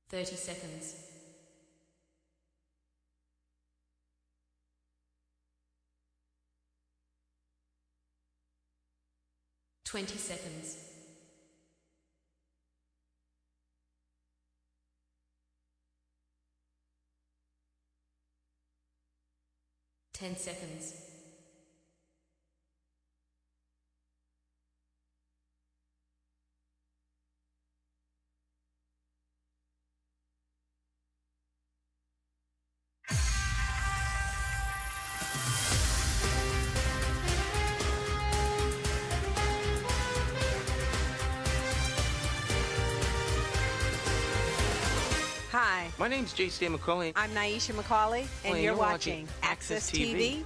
30 seconds. 20 seconds. 10 seconds. Hi, My name's J. Stan McCauley. I'm Naisha McCauley, and Well, you're watching AccessTV.org.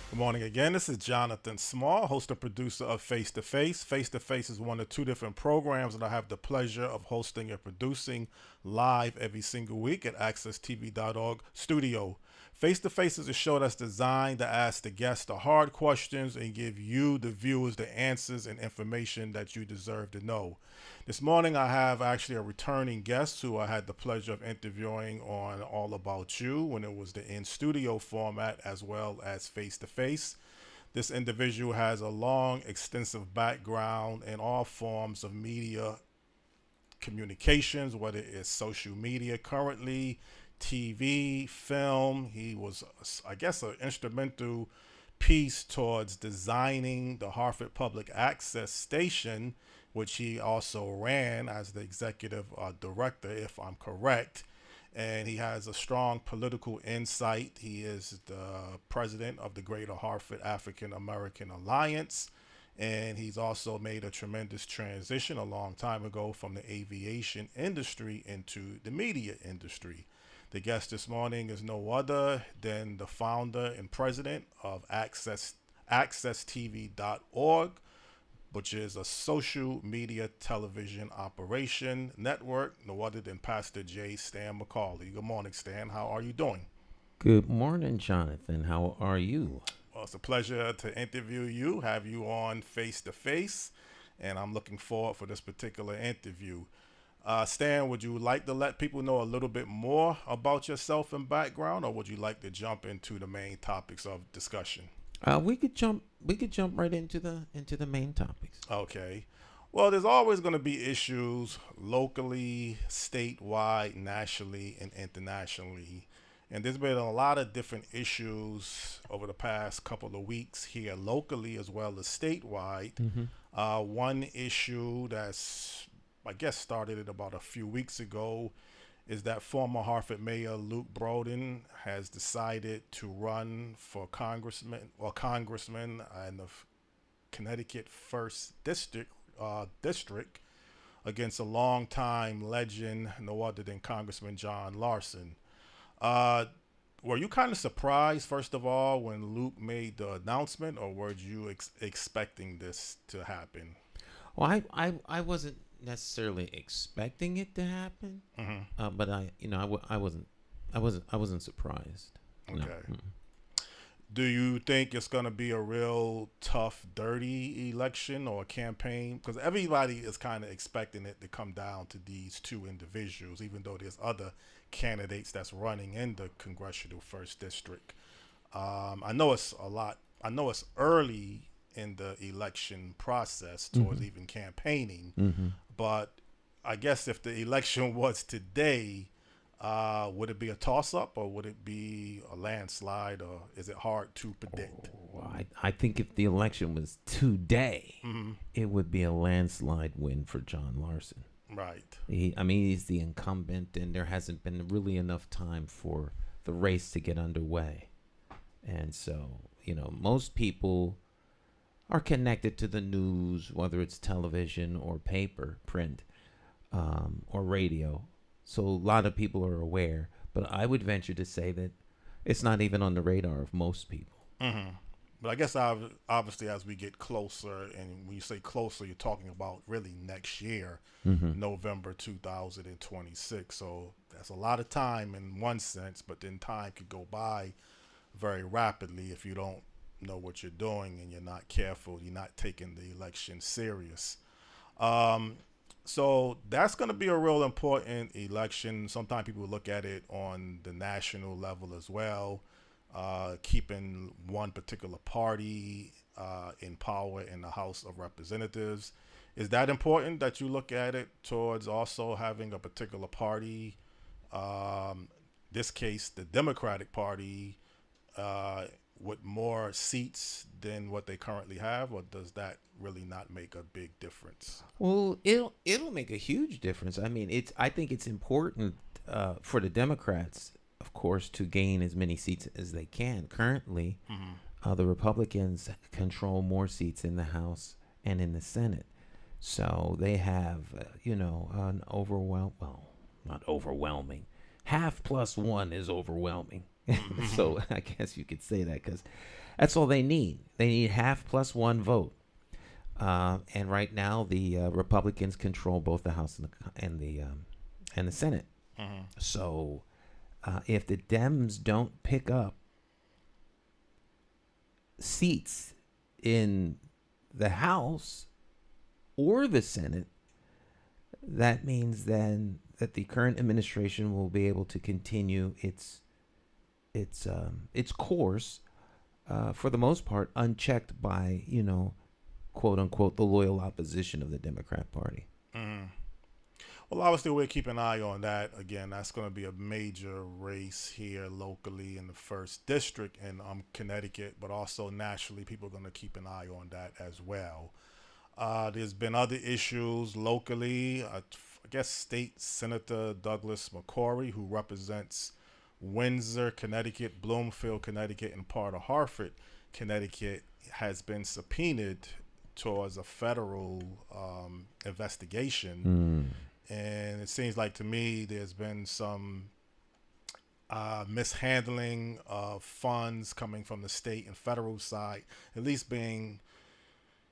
Good morning again. This is Jonathan Small, host and producer of Face to Face. Face to Face is one of two different programs that I have the pleasure of hosting and producing live every single week at AccessTV.org studio. Face to Face is a show that's designed to ask the guests the hard questions and give you, the viewers, the answers and information that you deserve to know. This morning I have actually a returning guest who I had the pleasure of interviewing on All About You when it was the in-studio format as well as face-to-face. This individual has a long, extensive background in all forms of media communications, whether it's social media currently, TV, film. He was, I guess, an instrumental piece towards designing the Hartford Public Access Station, which he also ran as the executive director, if I'm correct. And he has a strong political insight. He is the president of the Greater Hartford African American Alliance. And he's also made a tremendous transition a long time ago from the aviation industry into the media industry. The guest this morning is no other than the founder and president of AccessTV.org, which is a social media television operation network, no other than Pastor J. Stan McCauley. Good morning, Stan. How are you doing? Good morning, Jonathan. How are you? Well, it's a pleasure to interview you, have you on face to face, and I'm looking forward for this particular interview. Stan, would you like to let people know a little bit more about yourself and background, or would you like to jump into the main topics of discussion? We could jump right into the main topics. Okay. Well, there's always going to be issues locally, statewide, nationally, and internationally. And there's been a lot of different issues over the past couple of weeks here locally as well as statewide. One issue that's, I guess, started it about a few weeks ago is that former Hartford Mayor Luke Broden has decided to run for congressman in the Connecticut First District against a longtime legend, no other than Congressman John Larson. Were you kind of surprised, first of all, when Luke made the announcement, or were you expecting this to happen? Well, I wasn't necessarily expecting it to happen, but I wasn't surprised. Okay. No. Do you think it's going to be a real tough, dirty election or campaign? Because everybody is kind of expecting it to come down to these two individuals, even though there's other candidates that's running in the congressional first district. I know it's early in the election process towards even campaigning, but I guess if the election was today, would it be a toss-up, or would it be a landslide, or is it hard to predict? I think if the election was today, it would be a landslide win for John Larson. Right. He's the incumbent, and there hasn't been really enough time for the race to get underway. And so, most people are connected to the news, whether it's television or paper, print, or radio. So a lot of people are aware, but I would venture to say that it's not even on the radar of most people. Mm-hmm. But I guess obviously as we get closer, and when you say closer, you're talking about really next year, November 2026. So that's a lot of time in one sense, but then time could go by very rapidly if you don't know what you're doing and you're not careful, you're not taking the election serious. So that's going to be a real important election. Sometimes people look at it on the national level as well, keeping one particular party in power in the House of Representatives. Is that important that you look at it towards also having a particular party, this case, the Democratic Party, with more seats than what they currently have, or does that really not make a big difference? Well, it'll make a huge difference. I mean, I think it's important for the Democrats, of course, to gain as many seats as they can. Currently, the Republicans control more seats in the House and in the Senate, so they have an not overwhelming. Half plus one is overwhelming. So I guess you could say that because that's all they need. They need half plus one vote. And right now, the Republicans control both the House and the Senate. So if the Dems don't pick up seats in the House or the Senate, that means then that the current administration will be able to continue its course, for the most part, unchecked by, quote unquote, the loyal opposition of the Democrat Party. Well, obviously, we'll keep an eye on that. Again, that's going to be a major race here locally in the 1st District in Connecticut, but also nationally, people are going to keep an eye on that as well. There's been other issues locally. I guess State Senator Douglas McCauley, who represents Windsor, Connecticut, Bloomfield, Connecticut, and part of Hartford, Connecticut, has been subpoenaed towards a federal investigation. And it seems like to me there's been some mishandling of funds coming from the state and federal side, at least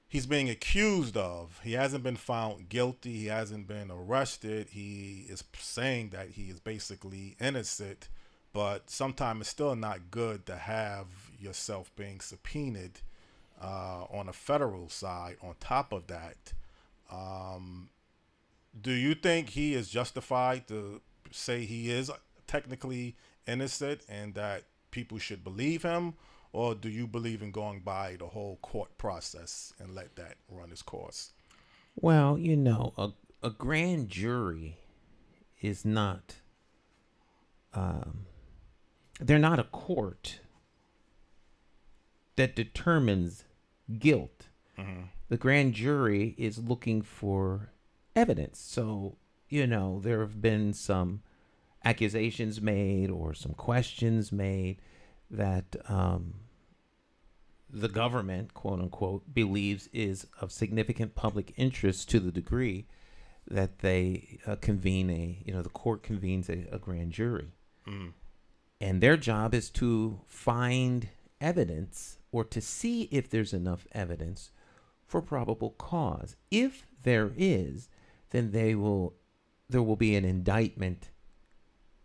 he's being accused of. He hasn't been found guilty. He hasn't been arrested. He is saying that he is basically innocent. But sometimes it's still not good to have yourself being subpoenaed on a federal side on top of that. Do you think he is justified to say he is technically innocent and that people should believe him? Or do you believe in going by the whole court process and let that run its course? Well, a grand jury is not... they're not a court that determines guilt. The grand jury is looking for evidence. So, there have been some accusations made or some questions made that the government, quote unquote, believes is of significant public interest to the degree that they convene the court convenes a grand jury. And their job is to find evidence or to see if there's enough evidence for probable cause. If there is, then there will be an indictment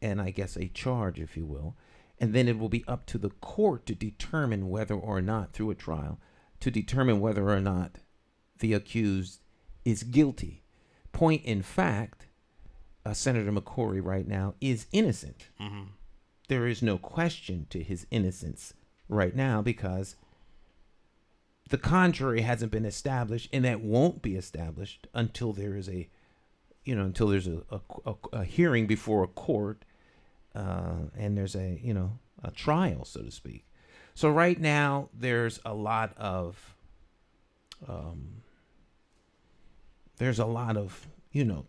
and I guess a charge, if you will. And then it will be up to the court to determine whether or not, through a trial, to determine whether or not the accused is guilty. Point in fact, Senator McCauley right now is innocent. There is no question to his innocence right now because the contrary hasn't been established, and that won't be established until there is a hearing before a court, and there's a trial, so to speak. So right now there's a lot of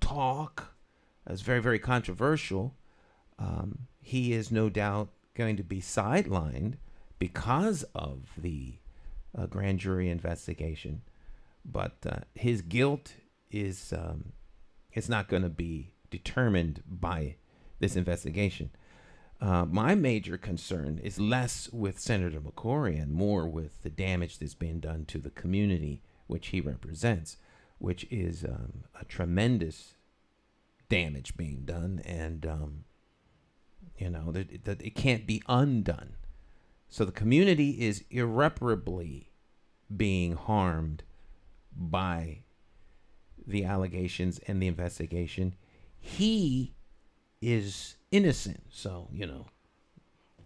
talk. It's very, very controversial. He is no doubt going to be sidelined because of the grand jury investigation. But his guilt is it's not going to be determined by this investigation. My major concern is less with Senator McCauley and more with the damage that's being done to the community which he represents, which is a tremendous damage being done, and that it can't be undone. So the community is irreparably being harmed by the allegations and the investigation. He is innocent, so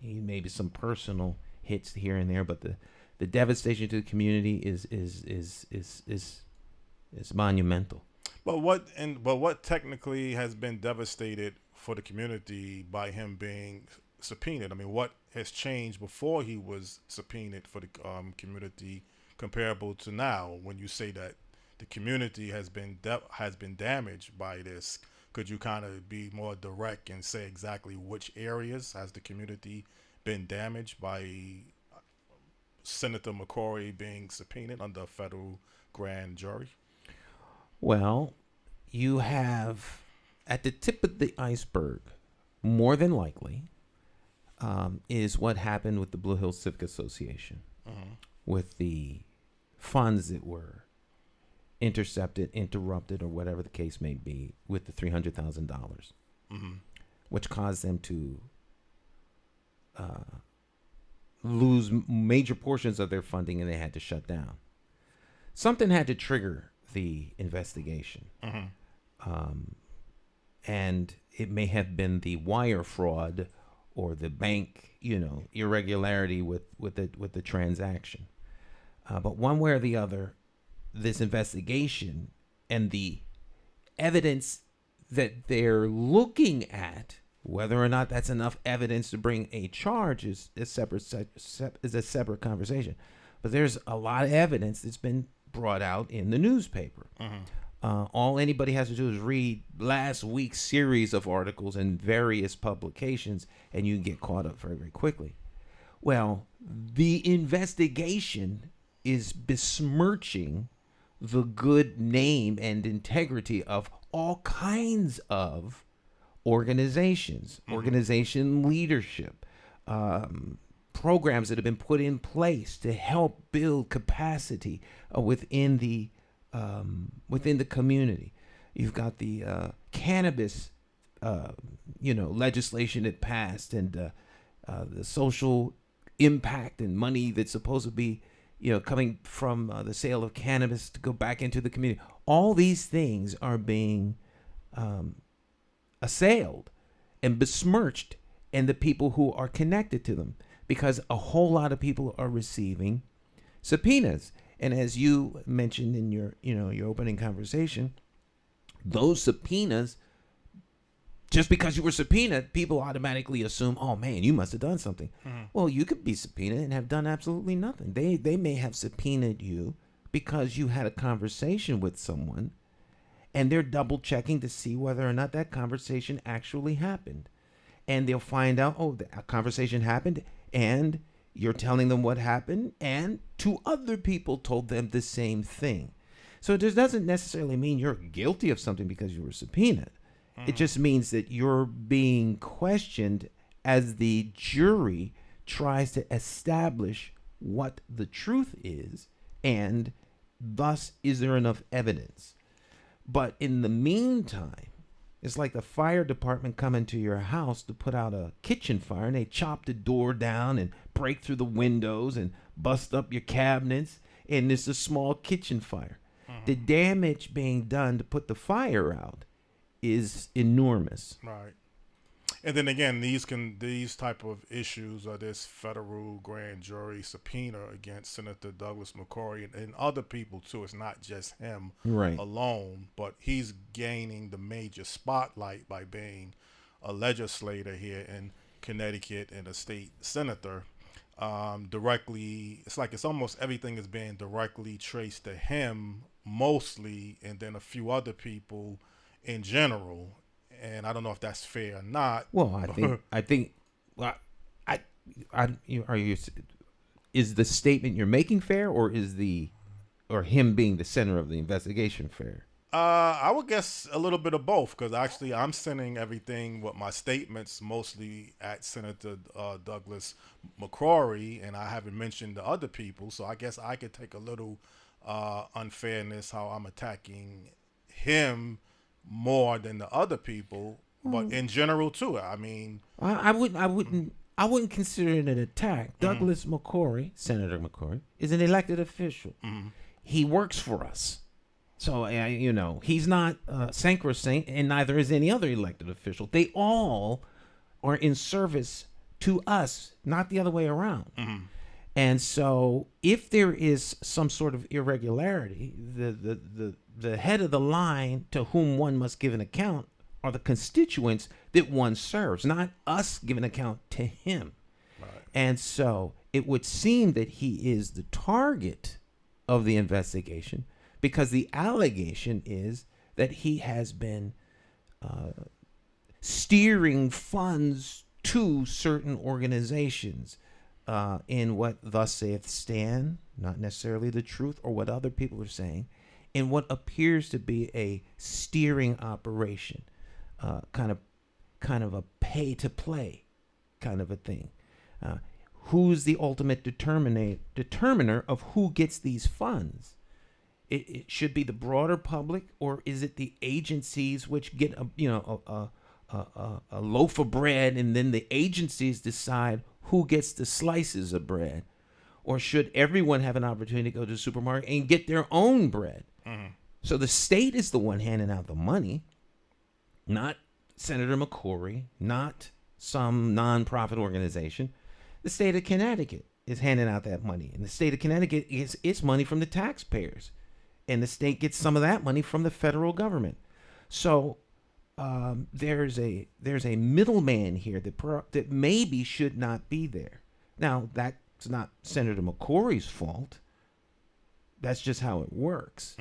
he maybe some personal hits here and there, but the devastation to the community is monumental. But what technically has been devastated for the community by him being subpoenaed? I mean, what has changed before he was subpoenaed for the community comparable to now? When you say that the community has been damaged by this, could you kind of be more direct and say exactly which areas has the community been damaged by Senator McCauley being subpoenaed under a federal grand jury? Well, you have at the tip of the iceberg, more than likely, is what happened with the Blue Hills Civic Association, with the funds that were intercepted, interrupted, or whatever the case may be, with the $300,000, which caused them to lose major portions of their funding, and they had to shut down. Something had to trigger the investigation. And it may have been the wire fraud or the bank, irregularity with the transaction. But one way or the other, this investigation and the evidence that they're looking at, whether or not that's enough evidence to bring a charge is a separate conversation. But there's a lot of evidence that's been brought out in the newspaper. All anybody has to do is read last week's series of articles in various publications, and you can get caught up very, very quickly. Well, the investigation is besmirching the good name and integrity of all kinds of organizations, organization leadership, programs that have been put in place to help build capacity within the community. You've got the cannabis, legislation that passed, and the social impact and money that's supposed to be, coming from the sale of cannabis to go back into the community. All these things are being assailed and besmirched, and the people who are connected to them, because a whole lot of people are receiving subpoenas. And as you mentioned in your opening conversation, those subpoenas, just because you were subpoenaed, people automatically assume, oh man, you must have done something. Well, you could be subpoenaed and have done absolutely nothing. They may have subpoenaed you because you had a conversation with someone, and they're double checking to see whether or not that conversation actually happened. And they'll find out, oh, the conversation happened, and you're telling them what happened, and two other people told them the same thing. So it doesn't necessarily mean you're guilty of something because you were subpoenaed. It just means that you're being questioned as the jury tries to establish what the truth is, and thus, is there enough evidence? But in the meantime, it's like the fire department coming to your house to put out a kitchen fire, and they chop the door down and break through the windows and bust up your cabinets, and it's a small kitchen fire. The damage being done to put the fire out is enormous. Right. And then again, these type of issues, or this federal grand jury subpoena against Senator Douglas McCauley and other people too. It's not just him alone, but he's gaining the major spotlight by being a legislator here in Connecticut and a state senator. Directly, it's almost everything is being directly traced to him mostly, and then a few other people in general. And I don't know if that's fair or not. Well, I think, is the statement you're making fair, or or him being the center of the investigation fair? I would guess a little bit of both, because actually I'm sending everything with my statements mostly at Senator Douglas McCauley, and I haven't mentioned the other people. So I guess I could take a little unfairness how I'm attacking him more than the other people, but in general too. I mean, I wouldn't consider it an attack. Douglas McCauley, Senator McCauley, is an elected official. He works for us. So, he's not sacrosanct, and neither is any other elected official. They all are in service to us, not the other way around. And so if there is some sort of irregularity, the head of the line to whom one must give an account are the constituents that one serves, not us giving account to him. Right. And so it would seem that he is the target of the investigation, because the allegation is that he has been steering funds to certain organizations in what thus saith Stan, not necessarily the truth or what other people are saying, in what appears to be a steering operation, kind of a pay to play kind of a thing. Who's the ultimate determiner of who gets these funds? It should be the broader public, or is it the agencies which get a loaf of bread, and then the agencies decide who gets the slices of bread? Or should everyone have an opportunity to go to the supermarket and get their own bread? So the state is the one handing out the money, not Senator McCauley, not some nonprofit organization. The state of Connecticut is handing out that money, and the state of Connecticut is its money from the taxpayers. And the state gets some of that money from the federal government. So there's a middleman here that maybe should not be there. Now, that's not Senator McCauley's fault. That's just how it works.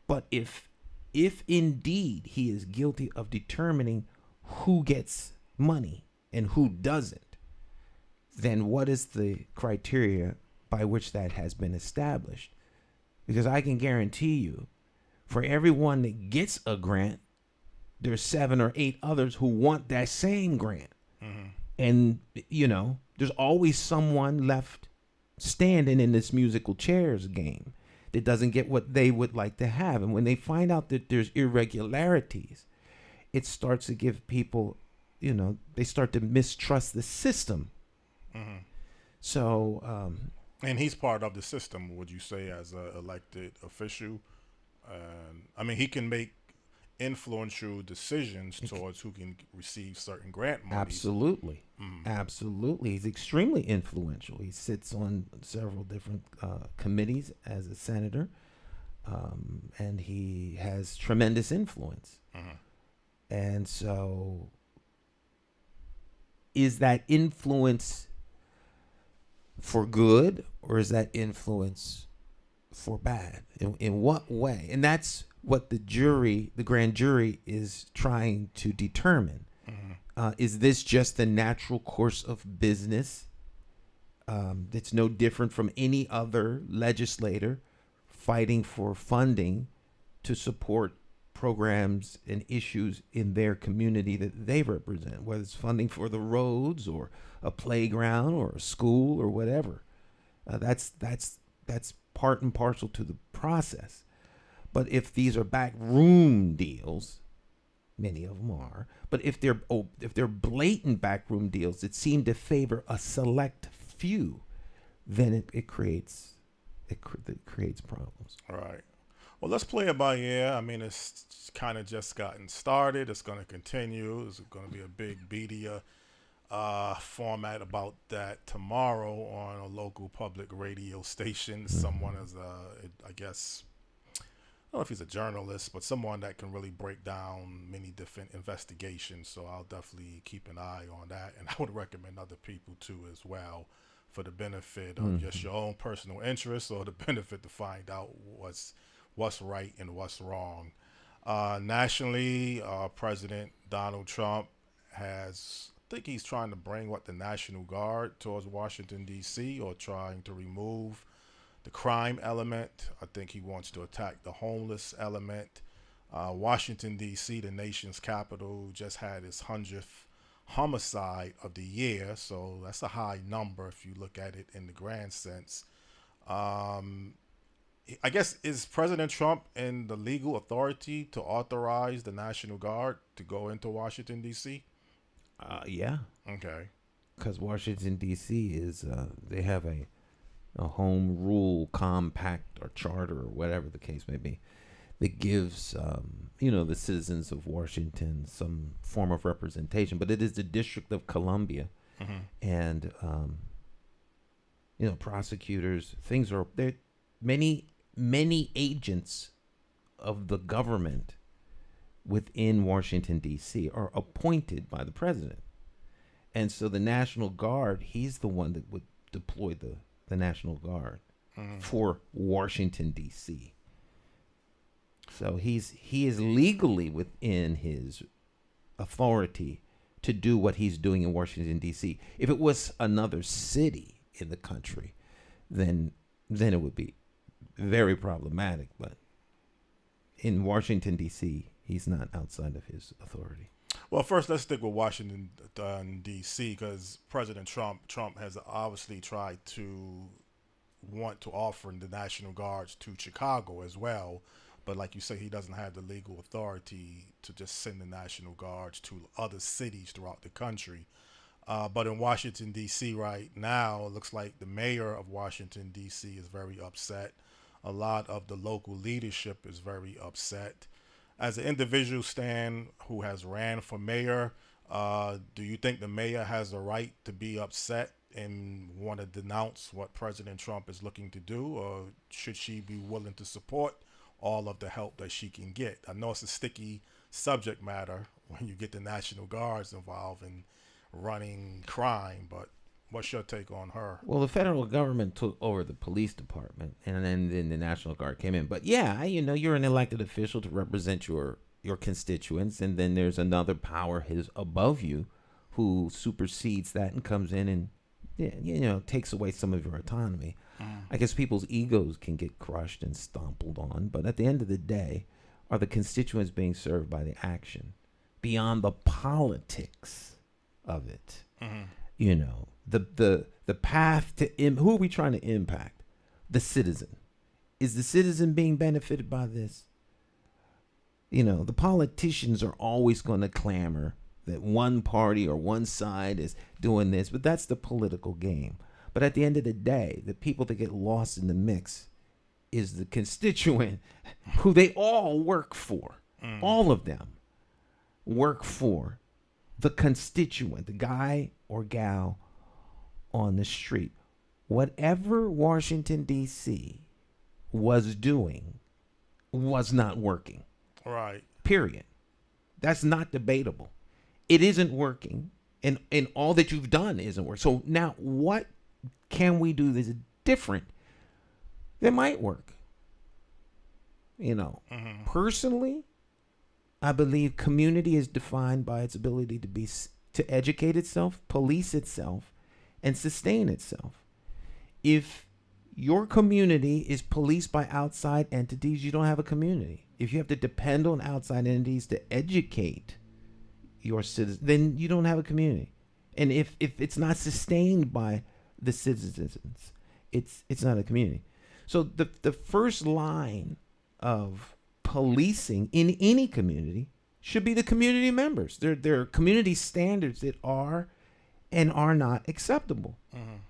But if indeed he is guilty of determining who gets money and who doesn't, then what is the criteria by which that has been established? Because I can guarantee you, for everyone that gets a grant, there's 7 or 8 others who want that same grant. And, there's always someone left standing in this musical chairs game that doesn't get what they would like to have. And when they find out that there's irregularities, it starts to give people, they start to mistrust the system. So, and he's part of the system, would you say, as an elected official? I mean, he can make influential decisions towards who can receive certain grant money. Absolutely. Absolutely. He's extremely influential. He sits on several different committees as a senator, and he has tremendous influence. And so is that influence for good, or is that influence for bad? In what way? And that's what the grand jury is trying to determine. Is this just the natural course of business that's no different from any other legislator fighting for funding to support programs and issues in their community that they represent, whether it's funding for the roads or a playground or a school or whatever? That's part and parcel to the process. But if these are backroom deals, many of them are, but if they're blatant backroom deals that seem to favor a select few, then it creates problems. All right. Well, let's play it by ear. I mean, it's kind of just gotten started. It's going to continue. It's going to be a big media format about that tomorrow on a local public radio station. Someone is, I guess, I don't know if he's a journalist, but someone that can really break down many different investigations. So I'll definitely keep an eye on that. And I would recommend other people too as well, for the benefit of just your own personal interests, or the benefit to find out what's right and what's wrong. Nationally, President Donald Trump has think he's trying to bring the National Guard towards Washington, D.C., or trying to remove the crime element. I think he wants to attack the homeless element. Washington, D.C., the nation's capital, just had its 100th homicide of the year, so that's a high number if you look at it in the grand sense. I guess, is President Trump in the legal authority to authorize the National Guard to go into Washington, D.C.? Yeah, Okay. because Washington D.C. is they have a home rule compact or charter or whatever the case may be that gives the citizens of Washington some form of representation. But it is the District of Columbia, and prosecutors. Things are there. Many agents of the government within Washington D.C. are appointed by the president, and so the National Guard. He's the one that would deploy the National Guard for Washington D.C. So he is legally within his authority to do what he's doing in Washington D.C. If it was another city in the country, then it would be very problematic. But in Washington D.C., he's not outside of his authority. Well, first, let's stick with Washington, D.C., because President Trump has obviously tried to want to offer the National Guards to Chicago as well. But like you say, he doesn't have the legal authority to just send the National Guards to other cities throughout the country. But in Washington, D.C. right now, it looks like the mayor of Washington, D.C. is very upset. A lot of the local leadership is very upset. As an individual, Stan, who has ran for mayor, do you think the mayor has the right to be upset and want to denounce what President Trump is looking to do, or should she be willing to support all of the help that she can get? I know it's a sticky subject matter when you get the National Guards involved in running crime, but what's your take on her? Well, the federal government took over the police department, and then the National Guard came in. But yeah, you're an elected official to represent your constituents, and then there's another power above you who supersedes that and comes in and takes away some of your autonomy. I guess people's egos can get crushed and stompled on, but at the end of the day, are the constituents being served by the action beyond the politics of it? The path to who are we trying to impact? The citizen. Is the citizen being benefited by this? The politicians are always going to clamor that one party or one side is doing this, but that's the political game. But at the end of the day, the people that get lost in the mix is the constituent who they all work for. All of them work for the constituent, the guy or gal on the street. Whatever Washington, D.C. was doing was not working. Right. Period. That's not debatable. It isn't working, and all that you've done isn't working. So now what can we do that's different that might work? Personally, I believe community is defined by its ability to educate itself, police itself, and sustain itself. If your community is policed by outside entities, you don't have a community. If you have to depend on outside entities to educate your citizens, then you don't have a community. And if it's not sustained by the citizens, it's not a community. So the first line of policing in any community should be the community members. There are community standards that are and are not acceptable.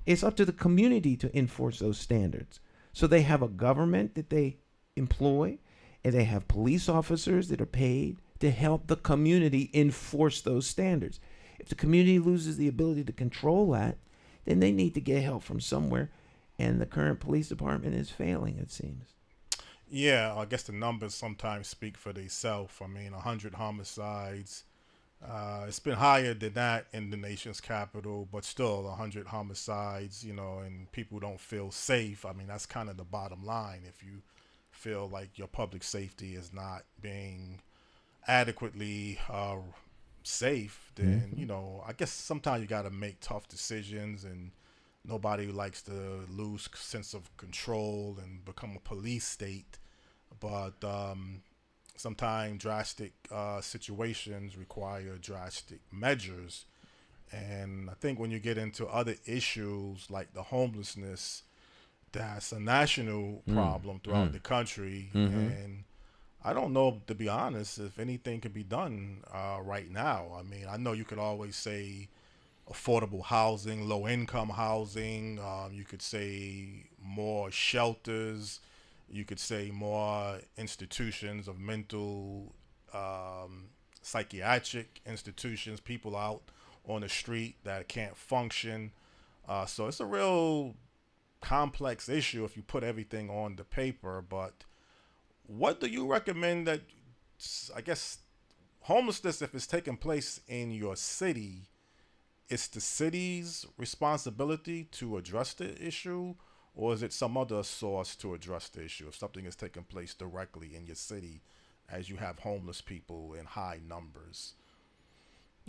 It's up to the community to enforce those standards. So they have a government that they employ, and they have police officers that are paid to help the community enforce those standards. If the community loses the ability to control that, then they need to get help from somewhere, and the current police department is failing, it seems. Yeah, I guess the numbers sometimes speak for themselves. 100 homicides. It's been higher than that in the nation's capital, but still 100 homicides, and people don't feel safe. That's kind of the bottom line. If you feel like your public safety is not being adequately safe, then I guess sometimes you got to make tough decisions, and nobody likes to lose sense of control and become a police state. But sometimes drastic situations require drastic measures. And I think when you get into other issues like the homelessness, that's a national problem throughout the country. And I don't know, to be honest, if anything can be done right now. I mean, I know you could always say affordable housing, low-income housing. You could say more shelters. You could say more institutions of mental, psychiatric institutions, people out on the street that can't function. So it's a real complex issue if you put everything on the paper. But what do you recommend that, I guess, homelessness, if it's taking place in your city, it's the city's responsibility to address the issue, or is it some other source to address the issue if something is taking place directly in your city as you have homeless people in high numbers?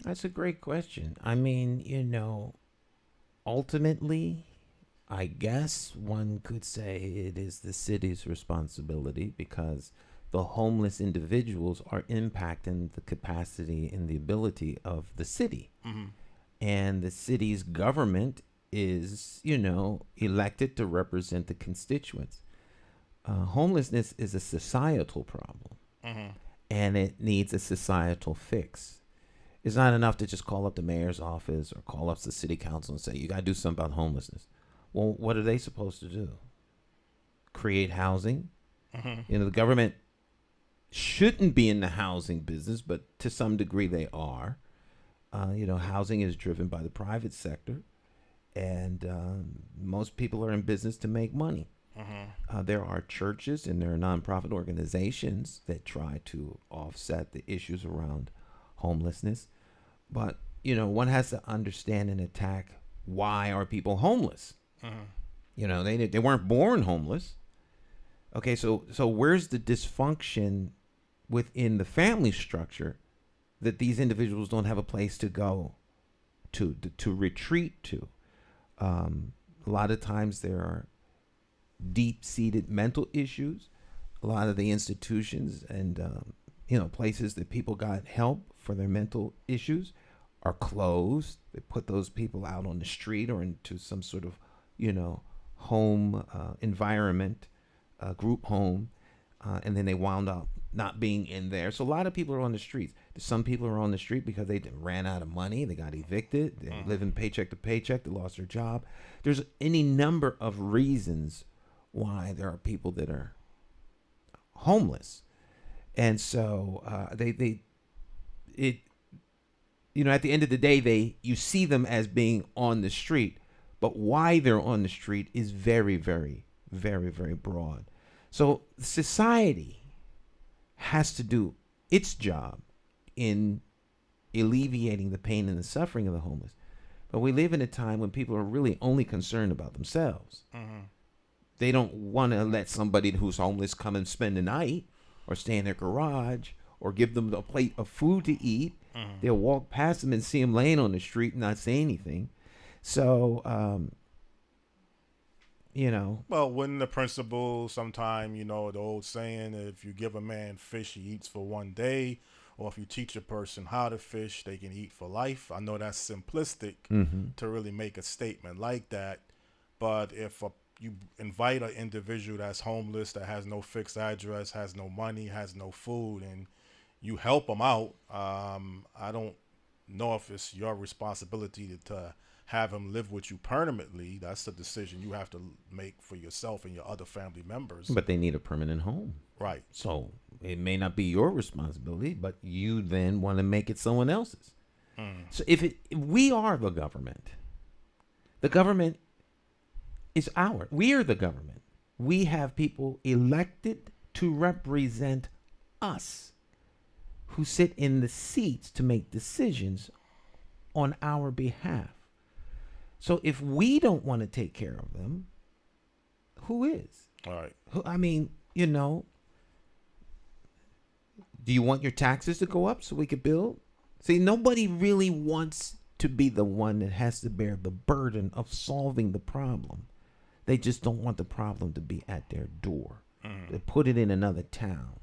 That's a great question. I mean, ultimately, I guess one could say it is the city's responsibility because the homeless individuals are impacting the capacity and the ability of the city. And the city's government is, elected to represent the constituents. Homelessness is a societal problem, and it needs a societal fix. It's not enough to just call up the mayor's office or call up the city council and say, you got to do something about homelessness. Well, what are they supposed to do? Create housing? The government shouldn't be in the housing business, but to some degree they are. Housing is driven by the private sector, and most people are in business to make money. There are churches and there are nonprofit organizations that try to offset the issues around homelessness. But, one has to understand and attack, why are people homeless? They weren't born homeless. Okay, so where's the dysfunction within the family structure that these individuals don't have a place to go to retreat to? A lot of times there are deep-seated mental issues. A lot of the institutions and places that people got help for their mental issues are closed. They put those people out on the street or into some sort of home environment, group home, and then they wound up not being in there. So a lot of people are on the streets. Some people are on the street because they ran out of money, they got evicted, they're living paycheck to paycheck, they lost their job. There's any number of reasons why there are people that are homeless. And so at the end of the day, you see them as being on the street, but why they're on the street is very, very, very, very broad. So society has to do its job in alleviating the pain and the suffering of the homeless. But we live in a time when people are really only concerned about themselves. They don't want to let somebody who's homeless come and spend the night or stay in their garage or give them a plate of food to eat. They'll walk past them and see them laying on the street and not say anything. So, Well, wouldn't the principle sometime, the old saying, if you give a man fish, he eats for one day, or if you teach a person how to fish, they can eat for life. I know that's simplistic to really make a statement like that. But if you invite an individual that's homeless, that has no fixed address, has no money, has no food, and you help them out, I don't know if it's your responsibility to have them live with you permanently. That's a decision you have to make for yourself and your other family members. But they need a permanent home. Right. So it may not be your responsibility, but you then want to make it someone else's. So if we are the government is ours. We are the government. We have people elected to represent us, who sit in the seats to make decisions on our behalf. So if we don't want to take care of them, who is? All right. Do you want your taxes to go up so we could build? See, nobody really wants to be the one that has to bear the burden of solving the problem. They just don't want the problem to be at their door. They put it in another town,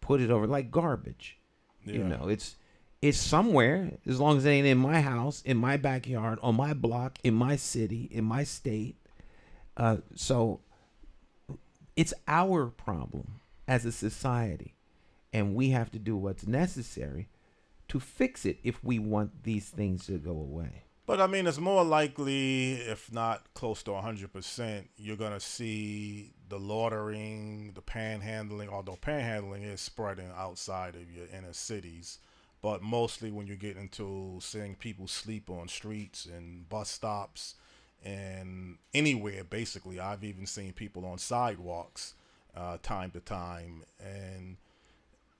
put it over like garbage. Yeah. You know, it's somewhere, as long as it ain't in my house, in my backyard, on my block, in my city, in my state. So it's our problem as a society, and we have to do what's necessary to fix it if we want these things to go away. But I mean, it's more likely, if not close to 100%, you're going to see the loitering, the panhandling, although panhandling is spreading outside of your inner cities. But mostly when you get into seeing people sleep on streets and bus stops and anywhere, basically. I've even seen people on sidewalks time to time. And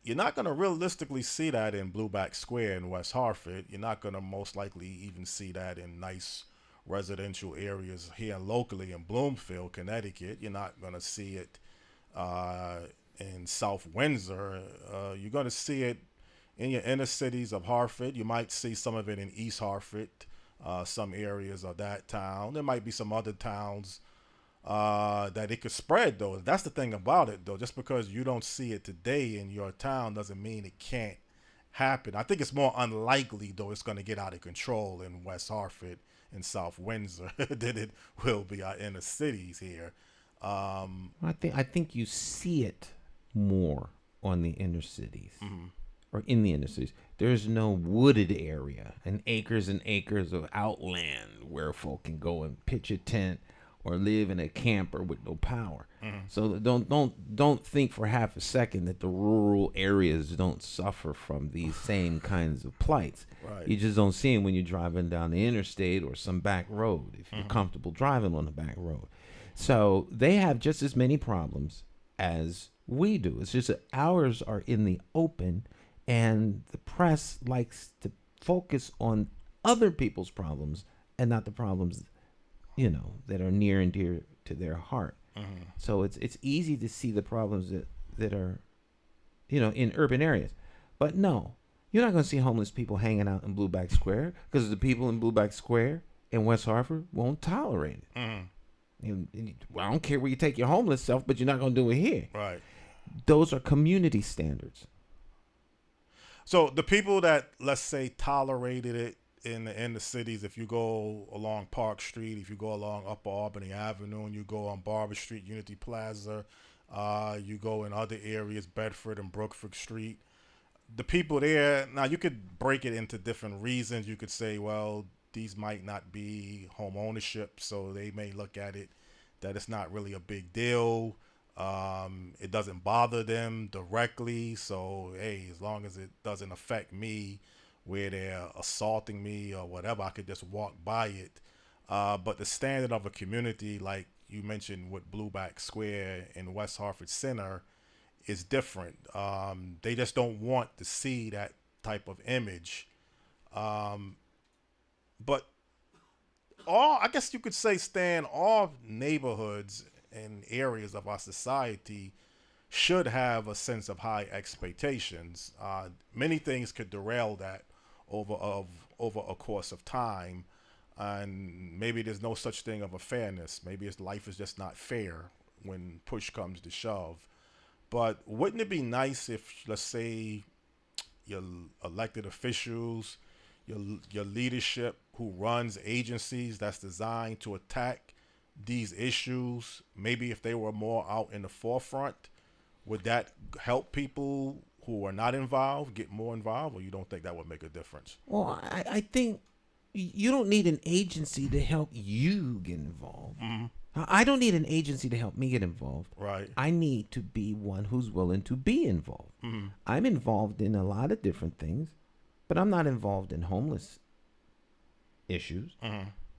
you're not going to realistically see that in Blueback Square in West Hartford. You're not going to most likely even see that in nice residential areas here locally in Bloomfield, Connecticut. You're not going to see it in South Windsor. You're going to see it in your inner cities of Hartford. You might see some of it in East Hartford, some areas of that town. There might be some other towns that it could spread, though. That's the thing about it, though. Just because you don't see it today in your town doesn't mean it can't happen. I think it's more unlikely, though, it's going to get out of control in West Hartford and South Windsor than it will be our inner cities here. I think you see it more on the inner cities. Or in the inner cities. There's no wooded area and acres of outland where folk can go and pitch a tent or live in a camper with no power. So don't think for half a second that the rural areas don't suffer from these same kinds of plights. Right. You just don't see them when you're driving down the interstate or some back road, if you're comfortable driving on the back road. So they have just as many problems as we do. It's just that ours are in the open, and the press likes to focus on other people's problems and not the problems, that are near and dear to their heart. So it's easy to see the problems that are, in urban areas. But no, you're not going to see homeless people hanging out in Blueback Square, because the people in Blueback Square in West Hartford won't tolerate it. Well, I don't care where you take your homeless self, but you're not going to do it here. Right. Those are community standards. So the people that, let's say, tolerated it in the cities, if you go along Park Street, if you go along Upper Albany Avenue, and you go on Barber Street, Unity Plaza, you go in other areas, Bedford and Brookford Street, the people there, now you could break it into different reasons. You could say, well, these might not be home ownership, so they may look at it that it's not really a big deal. It doesn't bother them directly, so hey, as long as it doesn't affect me where they're assaulting me or whatever, I could just walk by it. But the standard of a community, like you mentioned with Blueback Square in West Hartford Center, is different. They just don't want to see that type of image. But I guess you could say, Stan, all neighborhoods and areas of our society should have a sense of high expectations. Many things could derail that over a course of time, and maybe there's no such thing of a fairness. Maybe life is just not fair when push comes to shove. But wouldn't it be nice if, let's say, your elected officials, your leadership who runs agencies that's designed to attack these issues, maybe if they were more out in the forefront, would that help people who are not involved get more involved, or you don't think that would make a difference? Well, I think you don't need an agency to help you get involved. I don't need an agency to help me get involved. Right. I need to be one who's willing to be involved. I'm involved in a lot of different things, but I'm not involved in homeless issues.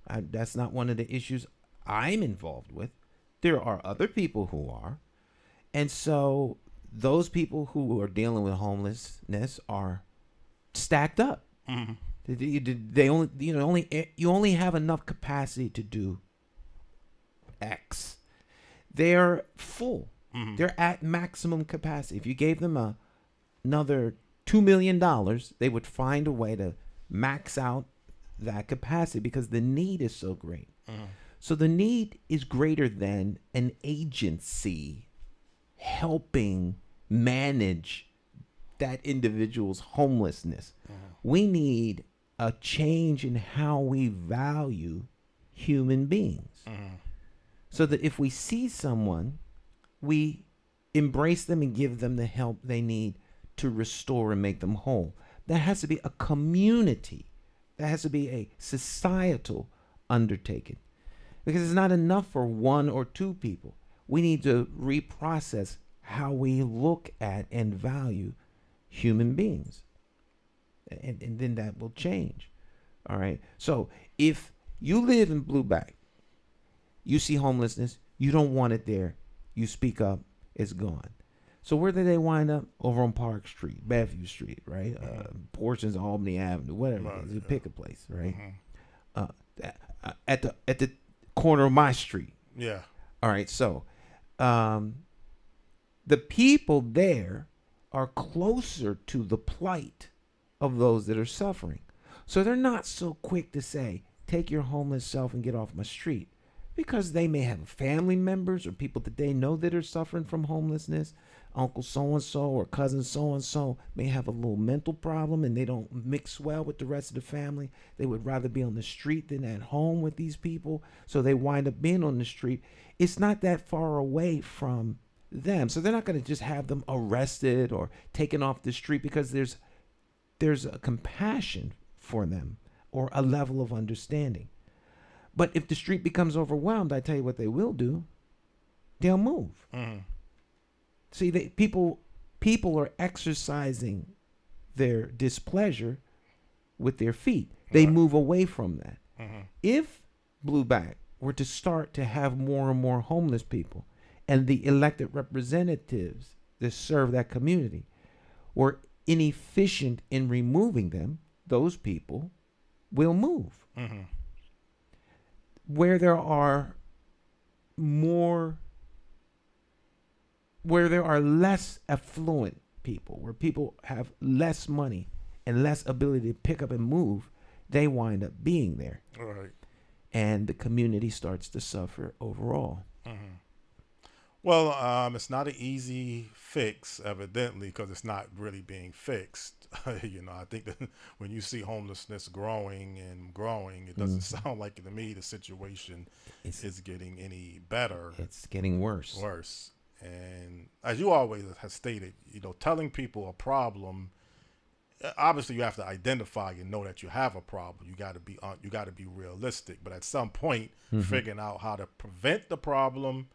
That's not one of the issues I'm involved with. There are other people who are. And so those people who are dealing with homelessness are stacked up. They only, you only have enough capacity to do X. They're full. They're at maximum capacity. If you gave them another $2 million, they would find a way to max out that capacity because the need is so great. So the need is greater than an agency helping manage that individual's homelessness. We need a change in how we value human beings. So that if we see someone, we embrace them and give them the help they need to restore and make them whole. That has to be a community. That has to be a societal undertaking. Because it's not enough for one or two people. We need to reprocess how we look at and value human beings. And then that will change. All right. So if you live in Blueback, you see homelessness, you don't want it there, you speak up, it's gone. So where did they wind up? Over on Park Street, Bellevue Street, right? Portions of Albany Avenue, whatever it is. You pick a place, right? At the corner of my street. Yeah. All right. So the people there are closer to the plight of those that are suffering. So they're not so quick to say, take your homeless self and get off my street. Because they may have family members or people that they know that are suffering from homelessness. Uncle so-and-so or cousin so-and-so may have a little mental problem and they don't mix well with the rest of the family. They would rather be on the street than at home with these people. So they wind up being on the street. It's not that far away from them. So they're not going to just have them arrested or taken off the street because there's a compassion for them or a level of understanding. But if the street becomes overwhelmed, I tell you what they will do. They'll move. See, people are exercising their displeasure with their feet. They move away from that. If Blueback were to start to have more and more homeless people and the elected representatives that serve that community were inefficient in removing them, those people will move. Where there are less affluent people, where people have less money and less ability to pick up and move, they wind up being there. All right. And the community starts to suffer overall. Well, it's not an easy fix, evidently, because it's not really being fixed. I think that when you see homelessness growing, it doesn't sound like to me the situation is getting any better. It's getting worse. And as you always have stated, telling people a problem, obviously you have to identify and know that you have a problem. You got to be realistic. But at some point, figuring out how to prevent the problem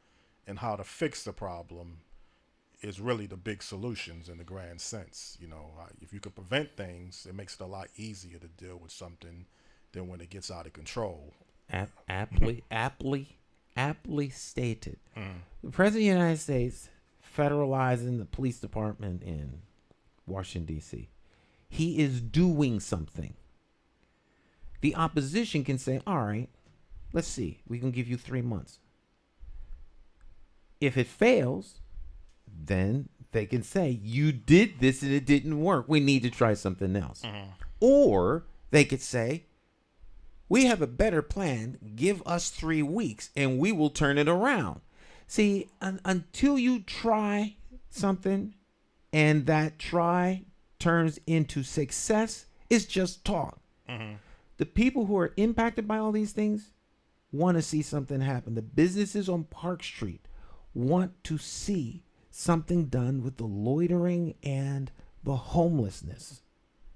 and how to fix the problem is really the big solutions in the grand sense. If you could prevent things, it makes it a lot easier to deal with something than when it gets out of control. Aptly stated. The President of the United States federalizing the police department in Washington, D.C. He is doing something. The opposition can say, all right, let's see. We can give you 3 months. If it fails, then they can say, you did this and it didn't work. We need to try something else. Or they could say, we have a better plan. Give us 3 weeks and we will turn it around. See, until you try something and that try turns into success, it's just talk. The people who are impacted by all these things want to see something happen. The businesses on Park Street want to see something done with the loitering and the homelessness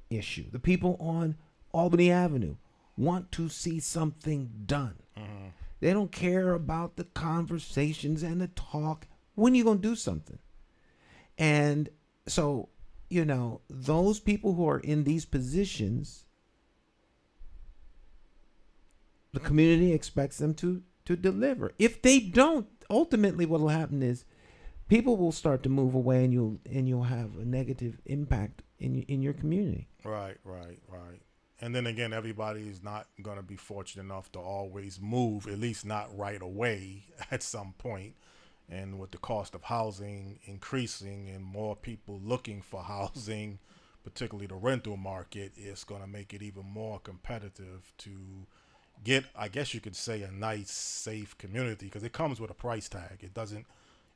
issue. The people on Albany Avenue want to see something done. They don't care about the conversations and the talk. When are you going to do something? And so, those people who are in these positions, the community expects them to deliver. If they don't, ultimately what will happen is people will start to move away and you'll have a negative impact in your community. Right. And then again, everybody's not going to be fortunate enough to always move, at least not right away at some point. And with the cost of housing increasing and more people looking for housing, particularly the rental market, is going to make it even more competitive to get, I guess you could say, a nice, safe community, because it comes with a price tag. It doesn't,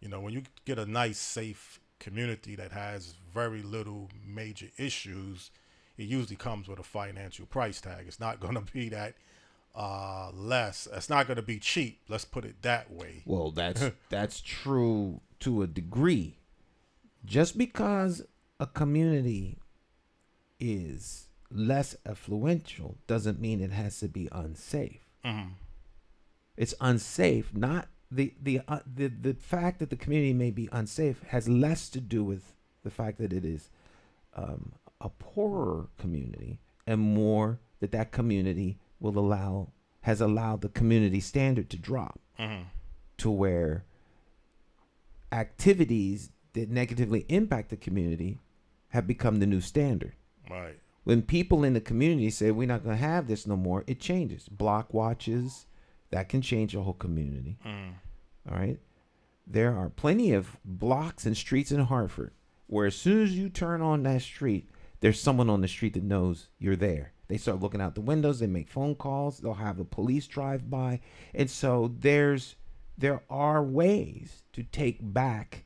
when you get a nice, safe community that has very little major issues, it usually comes with a financial price tag. It's not going to be that less. It's not going to be cheap. Let's put it that way. Well, that's true to a degree. Just because a community is less affluential doesn't mean it has to be unsafe. Mm-hmm. It's unsafe. Not the fact that the community may be unsafe has less to do with the fact that it is a poorer community, and more that community has allowed the community standard to drop to where activities that negatively impact the community have become the new standard. Right. When people in the community say we're not going to have this no more, it changes. Block watches, that can change a whole community. All right. There are plenty of blocks and streets in Hartford where as soon as you turn on that street, there's someone on the street that knows you're there. They start looking out the windows. They make phone calls. They'll have the police drive by. And so there are ways to take back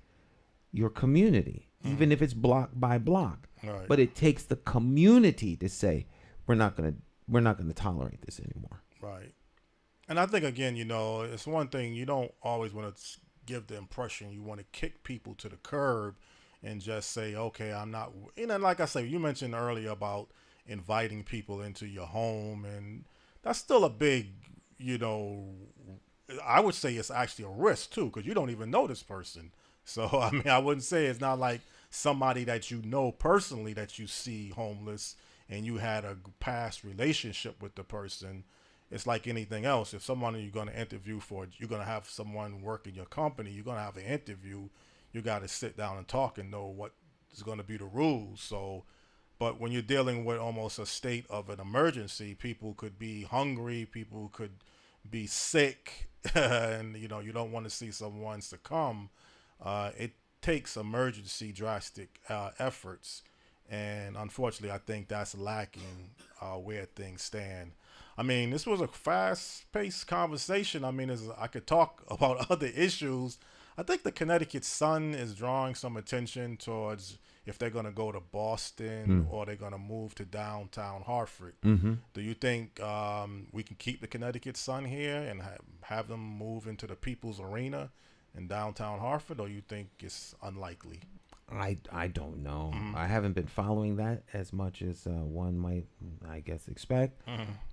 your community, even if it's block by block. Right. But it takes the community to say we're not going to tolerate this anymore. Right. And I think, again, it's one thing, you don't always want to give the impression you want to kick people to the curb and just say, okay, I'm not, like I say, you mentioned earlier about inviting people into your home, and that's still a big, I would say it's actually a risk too, because you don't even know this person. So, I mean, I wouldn't say it's not like somebody that you know personally that you see homeless and you had a past relationship with the person. It's like anything else. If someone you're going to interview for, you're going to have someone work in your company, you're going to have an interview, you got to sit down and talk and know what is going to be the rules. So, but when you're dealing with almost a state of an emergency, people could be hungry, people could be sick, and, you don't want to see someone succumb. It takes emergency drastic efforts, and unfortunately I think that's lacking where things stand. I mean, this was a fast-paced conversation. I mean, I could talk about other issues. I think the Connecticut Sun is drawing some attention towards if they're going to go to Boston or they're going to move to downtown Hartford. Do you think we can keep the Connecticut Sun here and have them move into the People's Arena in downtown Hartford, or you think it's unlikely? I don't know. I haven't been following that as much as one might, I guess, expect.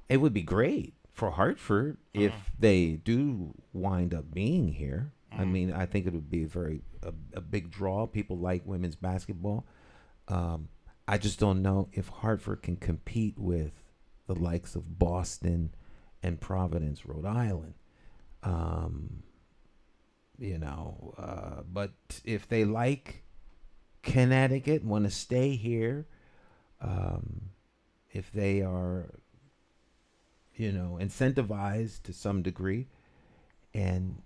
It would be great for Hartford if they do wind up being here. I mean, I think it would be a big draw. People like women's basketball. I just don't know if Hartford can compete with the likes of Boston and Providence, Rhode Island. But if they like Connecticut, want to stay here, if they are, incentivized to some degree, and,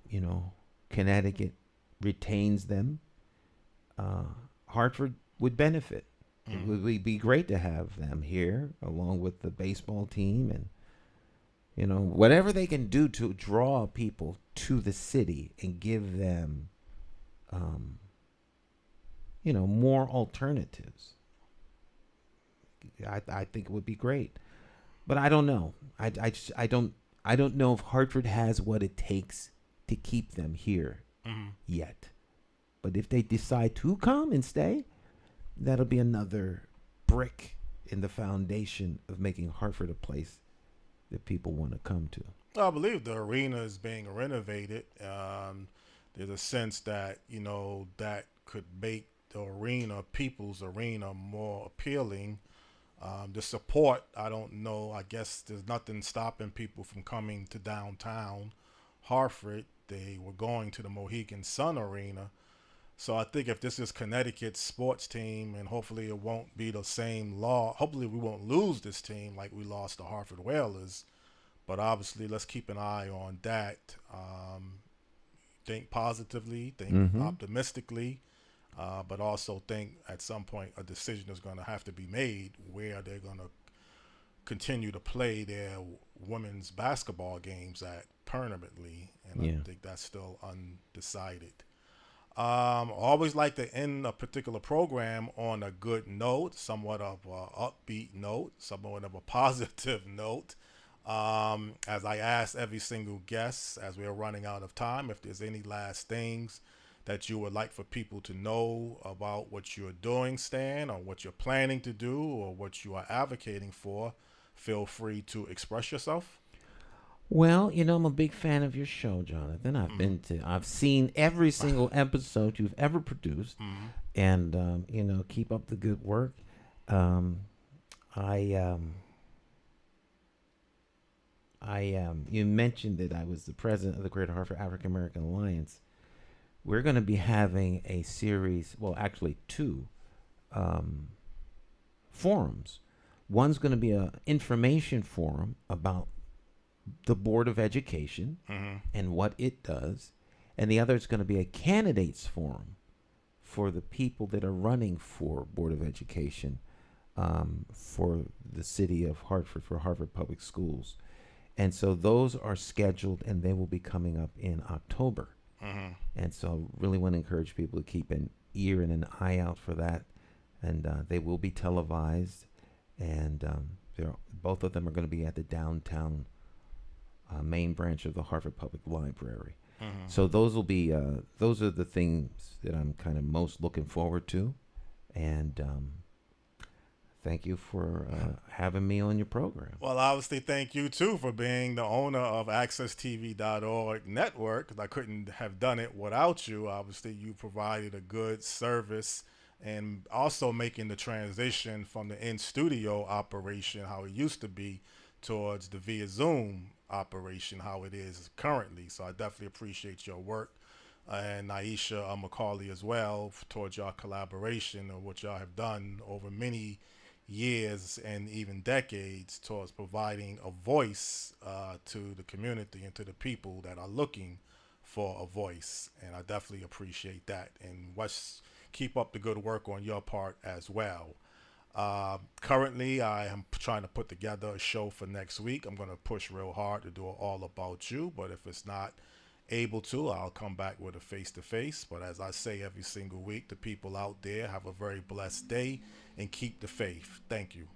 Connecticut retains them, Hartford would benefit. It would be great to have them here along with the baseball team, and, whatever they can do to draw people to the city and give them, more alternatives. I think it would be great, but I don't know. I don't know if Hartford has what it takes to keep them here yet. But if they decide to come and stay, that'll be another brick in the foundation of making Hartford a place that people want to come to. I believe the arena is being renovated. There's a sense that, that could make the arena, People's Arena, more appealing. The support, I don't know. I guess there's nothing stopping people from coming to downtown Hartford. They were going to the Mohegan Sun Arena. So I think if this is Connecticut's sports team, and hopefully it won't be the same law. Hopefully we won't lose this team like we lost the Hartford Whalers. But obviously let's keep an eye on that. Think positively, think optimistically. but also think at some point a decision is going to have to be made where they're going to continue to play their women's basketball games at permanently, and Yeah. I think that's still undecided. Always like to end a particular program on a good note, somewhat of a upbeat note, somewhat of a positive note. As I ask every single guest, as we're running out of time, if there's any last things that you would like for people to know about what you're doing, Stan, or what you're planning to do, or what you are advocating for, feel free to express yourself. Well, I'm a big fan of your show, Jonathan. I've seen every single episode you've ever produced, and keep up the good work. Um, I You mentioned that I was the president of the Greater Hartford African American Alliance. We're going to be having a series, well, actually two forums. One's going to be an information forum about the Board of Education and what it does, and the other is going to be a candidates forum for the people that are running for Board of Education for the city of Hartford, for Harvard Public Schools. And so those are scheduled, and they will be coming up in October. And so I really want to encourage people to keep an ear and an eye out for that. And they will be televised, and both of them are going to be at the downtown main branch of the Harvard Public Library. So those will be those are the things that I'm kind of most looking forward to. And thank you for having me on your program. Well, obviously, thank you, too, for being the owner of AccessTV.org network, because I couldn't have done it without you. Obviously, you provided a good service, and also making the transition from the in-studio operation, how it used to be, towards the via Zoom operation, how it is currently. So I definitely appreciate your work. And Aisha McCauley as well, towards your collaboration or what y'all have done over many years and even decades towards providing a voice to the community and to the people that are looking for a voice. And I definitely appreciate that. And keep up the good work on your part as well. Currently, I am trying to put together a show for next week. I'm going to push real hard to do it all about you, but if it's not able to, I'll come back with a face-to-face. But as I say every single week, the people out there, have a very blessed day and keep the faith. Thank you.